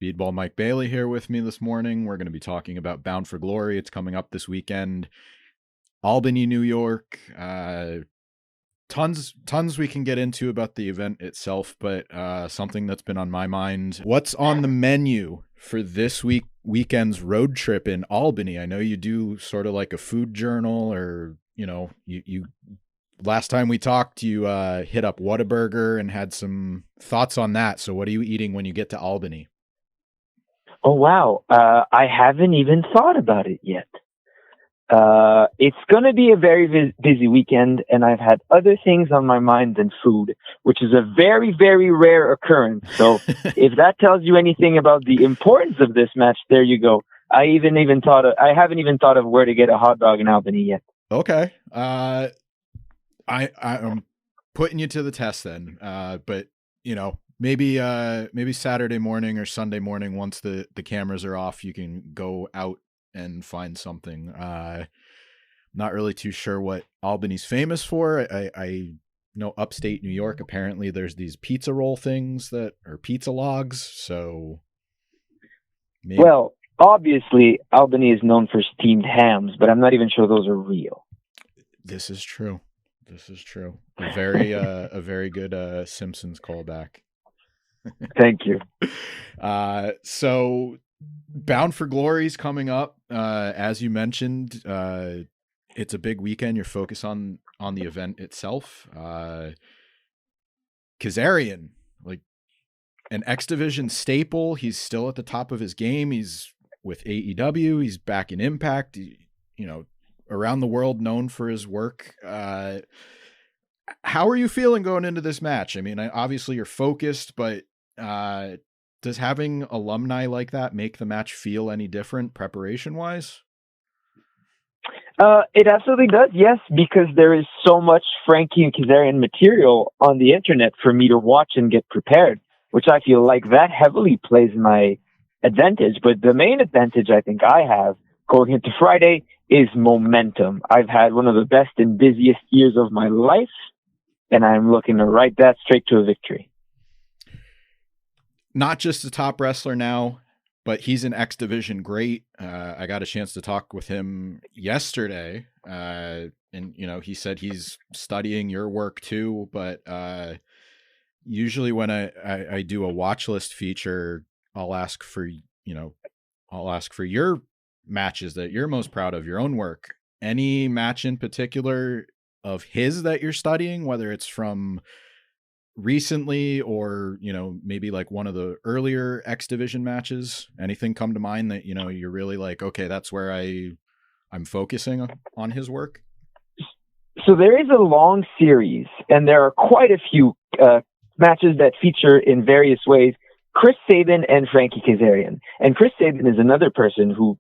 Speedball Mike Bailey here with me this morning. We're going to be talking about Bound for Glory. It's coming up this weekend. Albany, New York. Tons we can get into about the event itself, but something that's been on my mind. What's on the menu for this weekend's road trip in Albany? I know you do sort of like a food journal, or you last time we talked, you hit up Whataburger and had some thoughts on that. So what are you eating when you get to Albany? Oh, wow. I haven't even thought about it yet. It's going to be a very busy weekend, and I've had other things on my mind than food, which is a very, very rare occurrence. So if that tells you anything about the importance of this match, there you go. I haven't even thought of where to get a hot dog in Albany yet. Okay. I'm putting you to the test then. But maybe Saturday morning or Sunday morning, once the cameras are off, you can go out and find something. Not really too sure what Albany's famous for. I know upstate New York, apparently there's these pizza roll things that are pizza logs. So maybe. Well, obviously Albany is known for steamed hams, but I'm not even sure those are real. This is true. A very good Simpsons callback. Thank you. So Bound for Glory is coming up. As you mentioned, it's a big weekend. You're focused on the event itself. Kazarian, like an X Division staple. He's still at the top of his game. He's with AEW. He's back in Impact. Around the world known for his work. How are you feeling going into this match? I mean, obviously you're focused, but does having alumni like that make the match feel any different preparation-wise? It absolutely does, yes, because there is so much Frankie and Kazarian material on the internet for me to watch and get prepared, which I feel like that heavily plays my advantage. But the main advantage I think I have going into Friday is momentum. I've had one of the best and busiest years of my life, and I'm looking to ride that straight to a victory. Not just a top wrestler now, but he's an X Division great. I got a chance to talk with him yesterday, and he said he's studying your work too. But usually when I do a watch list feature, I'll ask for your matches that you're most proud of, your own work. Any match in particular of his that you're studying, whether it's from recently or maybe like one of the earlier X Division matches? Anything come to mind that you're really like, okay, that's where I'm focusing on his work? So there is a long series, and there are quite a few matches that feature in various ways Chris Sabin and Frankie Kazarian. And Chris Sabin is another person who,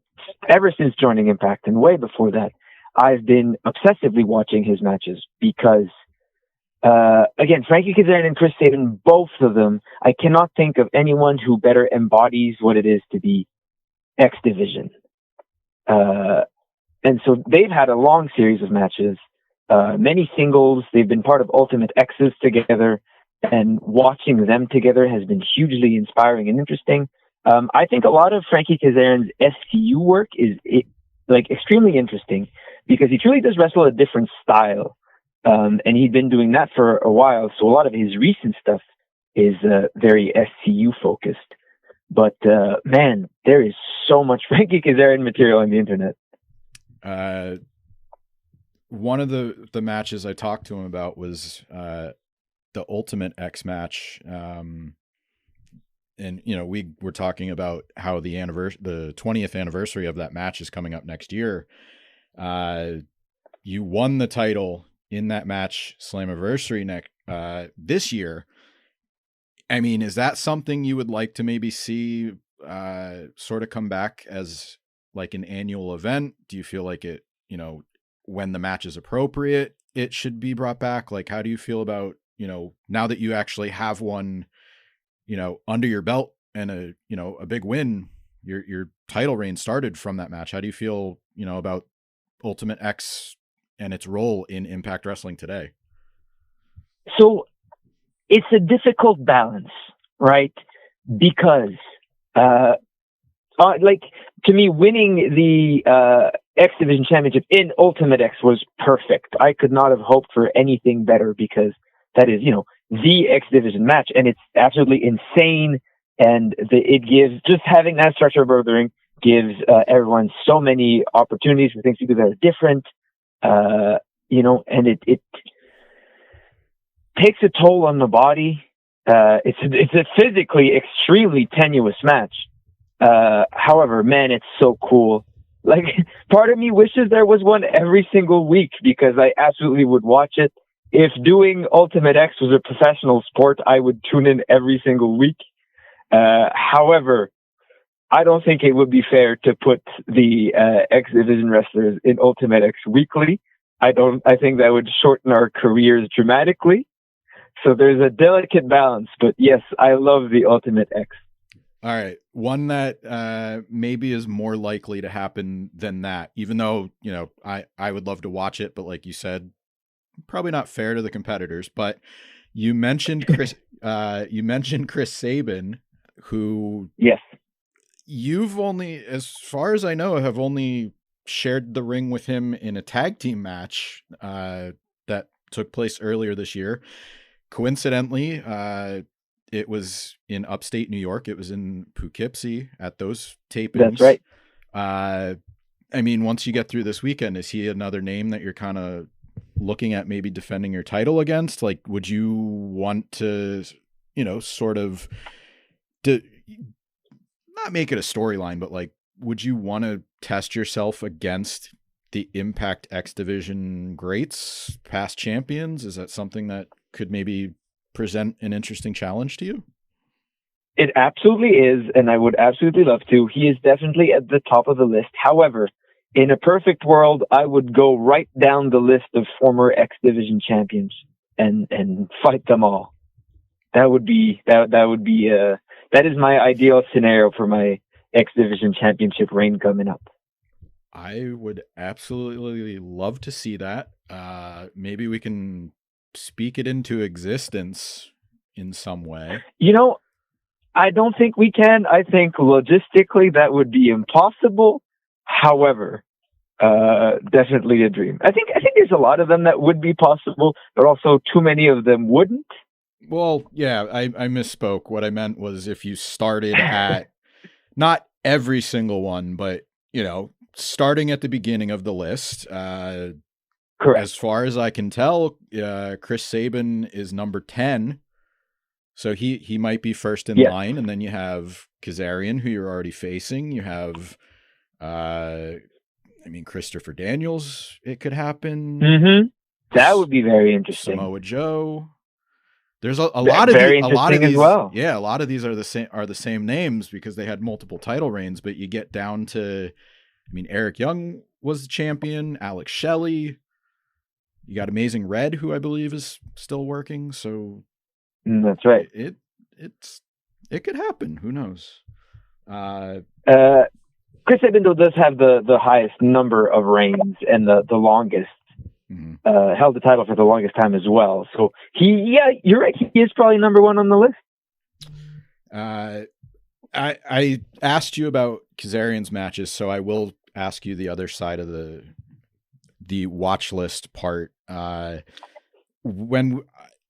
ever since joining Impact and way before that, I've been obsessively watching his matches because, again, Frankie Kazarian and Chris Sabin, both of them, I cannot think of anyone who better embodies what it is to be X Division. And so they've had a long series of matches, many singles. They've been part of Ultimate X's together, and watching them together has been hugely inspiring and interesting. I think a lot of Frankie Kazarian's SCU work is extremely interesting because he truly does wrestle a different style. And he'd been doing that for a while. So a lot of his recent stuff is very SCU focused. But man, there is so much Frankie Kazarian material on the internet. One of the matches I talked to him about was the Ultimate X match. And we were talking about how the 20th anniversary of that match is coming up next year. You won the title in that match, Slammiversary this year. I mean, is that something you would like to maybe see sort of come back as like an annual event? Do you feel like it, when the match is appropriate, it should be brought back? Like, how do you feel about, now that you actually have one, under your belt and a big win, your title reign started from that match. How do you feel, about Ultimate X and its role in Impact Wrestling today? So it's a difficult balance, right? Because Like, to me, winning the X Division Championship in Ultimate X was perfect. I could not have hoped for anything better, because that is, the X Division match, and it's absolutely insane. And it gives, just having that structure above the ring gives everyone so many opportunities for things to do that are different. And it takes a toll on the body. It's a physically extremely tenuous match. However, man, it's so cool. Like, part of me wishes there was one every single week, because I absolutely would watch it. If doing Ultimate X was a professional sport, I would tune in every single week. However, I don't think it would be fair to put the X Division wrestlers in Ultimate X weekly. I think that would shorten our careers dramatically. So there's a delicate balance, but yes, I love the Ultimate X. All right. One that maybe is more likely to happen than that, even though, I would love to watch it, but like you said, probably not fair to the competitors. But you mentioned Chris Sabin, who, yes, you've only, as far as I know, have only shared the ring with him in a tag team match that took place earlier this year. Coincidentally, it was in upstate New York. It was in Poughkeepsie at those tapings. That's right. I mean, once you get through this weekend, is he another name that you're kind of looking at maybe defending your title against? Like, would you want to, sort of not make it a storyline, but like, would you want to test yourself against the Impact X Division greats, past champions? Is that something that could maybe present an interesting challenge to you? It absolutely is, and I would absolutely love to. He is definitely at the top of the list. However, in a perfect world, I would go right down the list of former X Division champions and fight them all. That is my ideal scenario for my X Division championship reign coming up. I would absolutely love to see that. Maybe we can speak it into existence in some way. I don't think we can. I think logistically that would be impossible. However, definitely a dream. I think there's a lot of them that would be possible, but also too many of them wouldn't. Well, yeah, I misspoke. What I meant was if you started at not every single one, but starting at the beginning of the list. Correct. As far as I can tell, Chris Sabin is number 10. So he might be first in line. And then you have Kazarian, who you're already facing. You have, Christopher Daniels. It could happen. Mm-hmm. That would be very interesting. Samoa Joe. There's a lot of these as well. Yeah, a lot of these are the same names because they had multiple title reigns. But you get down to, Eric Young was the champion. Alex Shelley. You got Amazing Red, who I believe is still working. So that's right. It could happen. Who knows? Chris Sabin does have the highest number of reigns and the longest. Mm-hmm. Held the title for the longest time as well. So you're right. He is probably number one on the list. I asked you about Kazarian's matches, so I will ask you the other side of the watch list part. When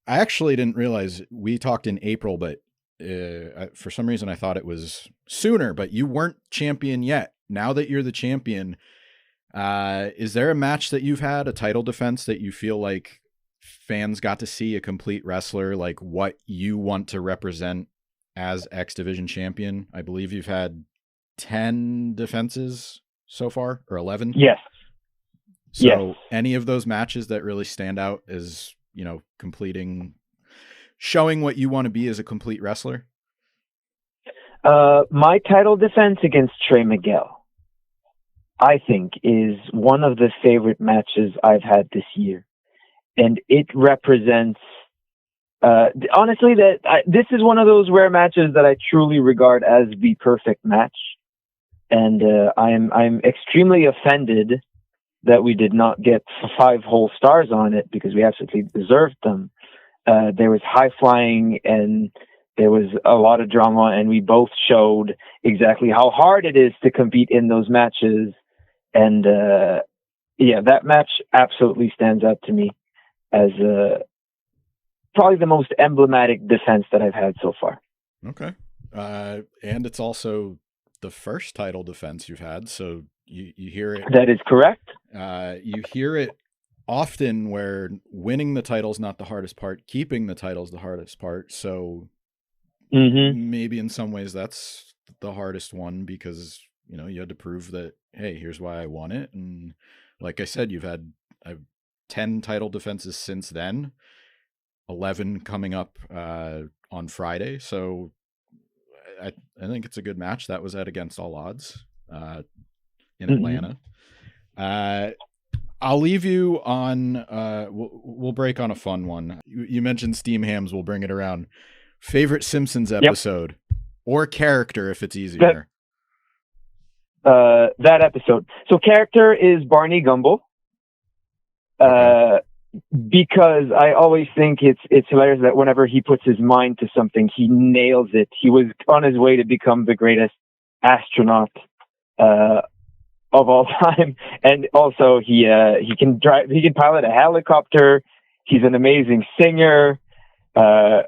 I actually didn't realize we talked in April, but for some reason I thought it was sooner, but you weren't champion yet. Now that you're the champion, is there a match that you've had, a title defense, that you feel like fans got to see a complete wrestler, like what you want to represent as X Division champion? I believe you've had 10 defenses so far, or 11. Yes. So any of those matches that really stand out as, showing what you want to be as a complete wrestler? My title defense against Trey Miguel, I think, is one of the favorite matches I've had this year. And it represents, honestly, this is one of those rare matches that I truly regard as the perfect match. And I'm extremely offended that we did not get 5 whole stars on it, because we absolutely deserved them. There was high flying, and There was a lot of drama, and we both showed exactly how hard it is to compete in those matches. And that match absolutely stands out to me as probably the most emblematic defense that I've had so far. Okay. And it's also the first title defense you've had, so you hear it. That is correct. You hear it often where winning the title is not the hardest part, keeping the title is the hardest part. So maybe in some ways that's the hardest one, because you had to prove that, hey, here's why I won it. And like I said, I've 10 title defenses since then, 11 coming up on Friday. So I think it's a good match. That was at Against All Odds in Atlanta. I'll leave you on, we'll break on a fun one. You mentioned Steam Hams. We'll bring it around. Favorite Simpsons episode or character, if it's easier. That episode. So character is Barney Gumble. Because I always think it's hilarious that whenever he puts his mind to something, he nails it. He was on his way to become the greatest astronaut of all time, and also he can pilot a helicopter. He's an amazing singer, and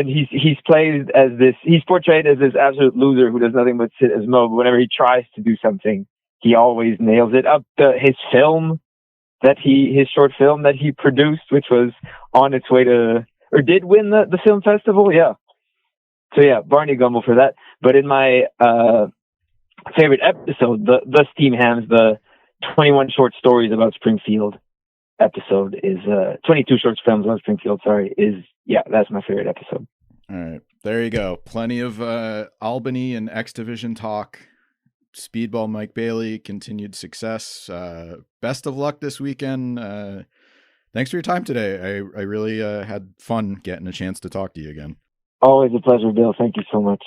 he's portrayed as this absolute loser who does nothing but sit as mo. But whenever he tries to do something, he always nails it. His short film that he produced, which was on its way to, or did win the film festival. Yeah. So yeah, Barney Gumble for that. But in my favorite episode, the Steam Hams, the 21 short stories about Springfield episode is 22 short films about Springfield. Sorry, that's my favorite episode. All right, there you go. Plenty of Albany and X Division talk. Speedball Mike Bailey, continued success. Best of luck this weekend. Thanks for your time today. I really had fun getting a chance to talk to you again. Always a pleasure, Bill. Thank you so much.